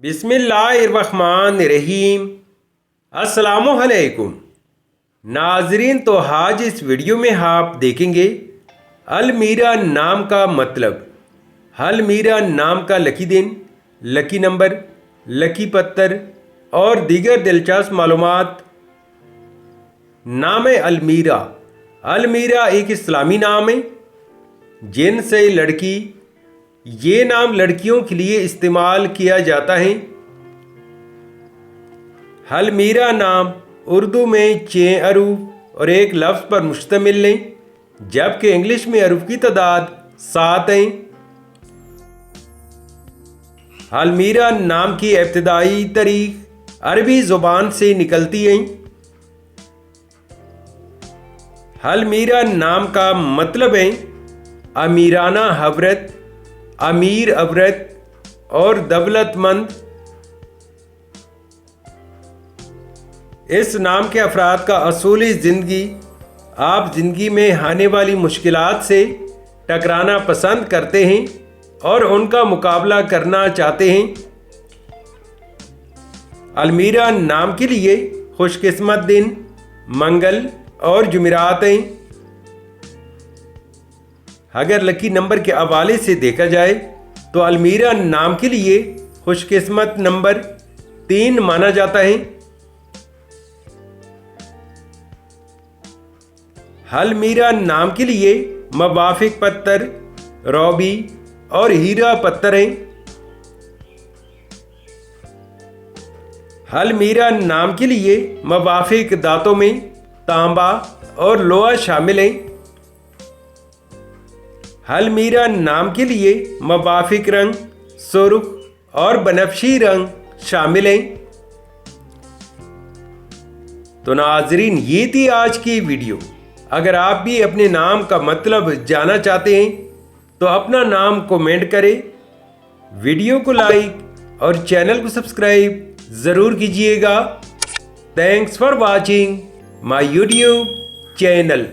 बिस्मिल्लाहिर्रहमानिर्रहीम। अस्सलामुअलैकुम नाजरीन, तो आज इस वीडियो में आप देखेंगे अलमीरा नाम का मतलब, अलमीरा नाम का लकी दिन, लकी नंबर, लकी पत्थर और दीगर दिलचस्प मालूमात। नाम अलमीरा। अलमीरा एक इस्लामी नाम है जिनसे लड़की, ये नाम लड़कियों के लिए इस्तेमाल किया जाता है। अलमीरा नाम उर्दू में 6 अरूफ और एक लफ्ज़ पर मुश्तमिल है, जबकि इंग्लिश में अरूफ की तादाद 7 है। अलमीरा नाम की इब्तिदाई तारीख अरबी ज़ुबान से निकलती है। अलमीरा नाम का मतलब है अमीराना हवरत, अमीर अवरत और दौलतमंद। इस नाम के अफराद का असूली ज़िंदगी, आप ज़िंदगी में आने वाली मुश्किलात से टकराना पसंद करते हैं और उनका मुकाबला करना चाहते हैं। अलमीरा नाम के लिए खुशकिस्मत दिन मंगल और जुमेरात हैं। अगर लकी नंबर के हवाले से देखा जाए तो अलमीरा नाम के लिए खुशकिस्मत नंबर 3 माना जाता है। अलमीरा नाम के लिए मवाफिक पत्थर रोबी और हीरा पत्थर हैं। अलमीरा नाम के लिए मवाफिक दांतों में तांबा और लोहा शामिल हैं। अलमीरा नाम के लिए मवाफिक रंग सुर्ख और बनफशी रंग शामिल हैं। तो नाजरीन, ये थी आज की वीडियो। अगर आप भी अपने नाम का मतलब जानना चाहते हैं तो अपना नाम कमेंट करें, वीडियो को लाइक और चैनल को सब्सक्राइब ज़रूर कीजिएगा। Thanks for watching my YouTube channel.